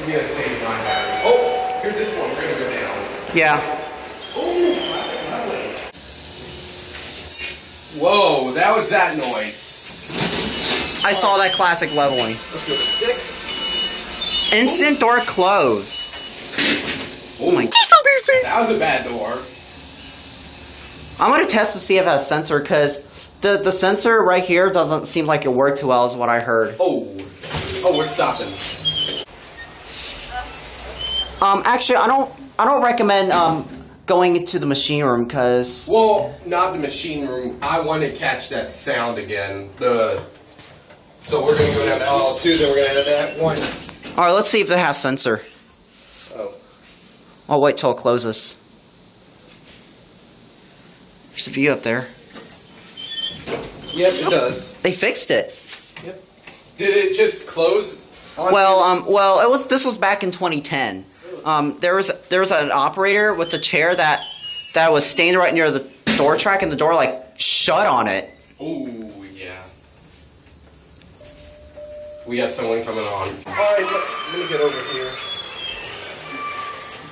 I'm gonna save my battery. Oh, here's this one. We're gonna go down. Yeah. Oh, classic leveling. Whoa, that was that noise. I saw that classic leveling. Let's go to 6. Instant door close. Oh my. That was a bad door. I'm gonna test to see if it has sensor, because the sensor right here doesn't seem like it worked too well, is what I heard. Oh, we're stopping. Actually, I don't recommend going into the machine room, because. Well, not the machine room. I want to catch that sound again. So we're gonna go down to LL2, then we're gonna head to that one. All right, let's see if it has sensor. Oh. I'll wait till it closes. There's a view up there. Yep, it does. They fixed it. Yep. Did it just close? Well, this was back in 2010. There was an operator with a chair that was standing right near the door track, and the door like shut on it. Ooh, yeah. We got someone coming on. All right, let me get over here.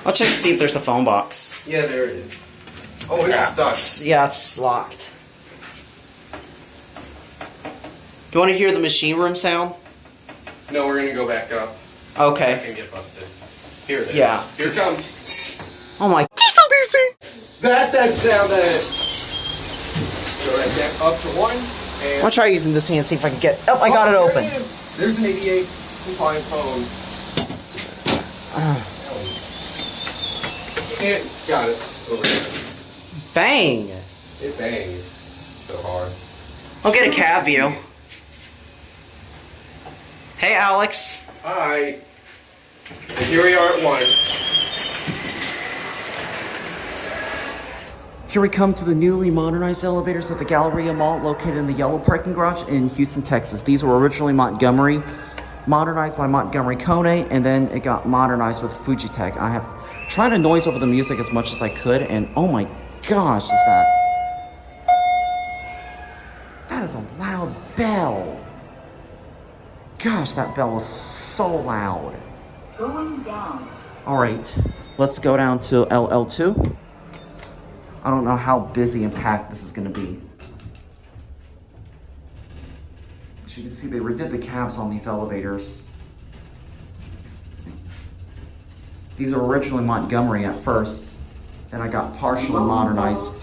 I'll check to see if there's a phone box. Yeah, there it is. Oh, it's stuck. Yeah, it's locked. Do you want to hear the machine room sound? No, we're gonna go back up. Okay. I can get busted. Here it is. Yeah. Here it comes. Oh my. That's that sound that. Go right back up to 1. And I'm gonna try using this hand, see if I can get. Oh, I got it open. There it is. There's an 88 compliant phone. And got it over there. Bang! It bangs so hard. I'll get a cab view. Hey, Alex. Alright. And here we are at 1. Here we come to the newly modernized elevators at the Galleria Mall, located in the yellow parking garage in Houston, Texas. These were originally Montgomery, modernized by Montgomery Kone, and then it got modernized with Fujitec. I have tried to noise over the music as much as I could, and oh my gosh, is that... That is a loud bell. Gosh, that bell was so loud. Going down. Alright, let's go down to LL2. I don't know how busy and packed this is going to be. As you can see, they redid the cabs on these elevators. These were originally Montgomery at first. Then I got partially modernized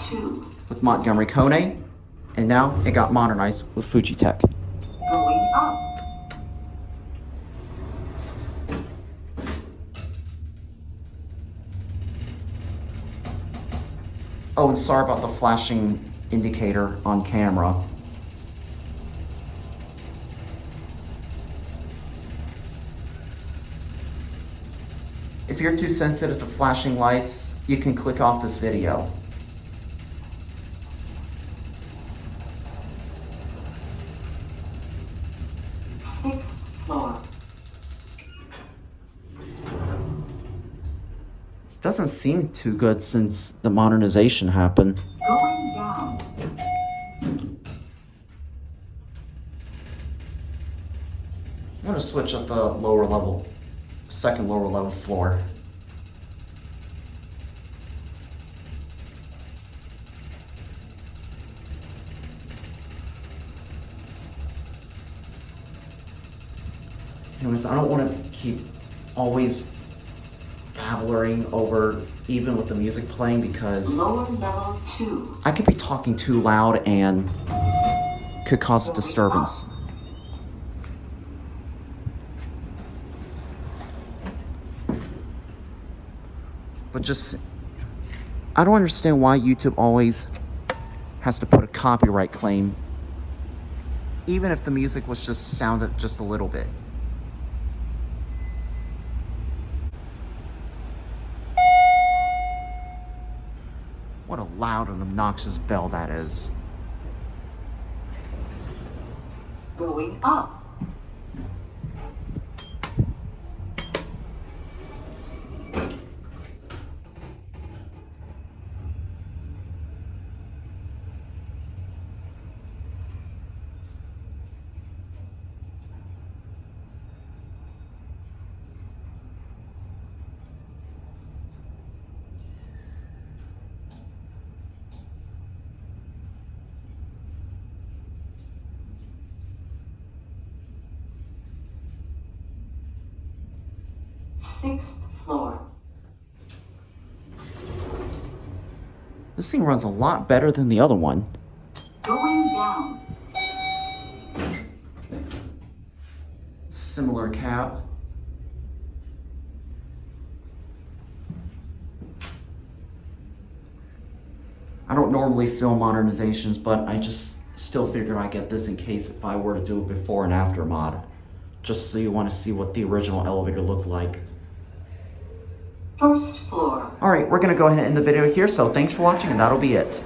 with Montgomery Kone. And now it got modernized with Fujitec. Going up. Oh, and sorry about the flashing indicator on camera. If you're too sensitive to flashing lights, you can click off this video. Sixth floor. Doesn't seem too good since the modernization happened. Going down. I'm gonna switch up the lower level, second lower level floor. Anyways, I don't want to keep always babbling over, even with the music playing, because Lower level 2. I could be talking too loud and could cause a disturbance. But just, I don't understand why YouTube always has to put a copyright claim, even if the music was just sounded just a little bit. What a loud and obnoxious bell that is. Going up. 6th floor. This thing runs a lot better than the other one. Going down. Similar cap. I don't normally film modernizations, but I just still figured I'd get this in case if I were to do a before and after mod. Just so you want to see what the original elevator looked like. 1st floor. Alright, we're going to go ahead and end the video here, so thanks for watching and that'll be it.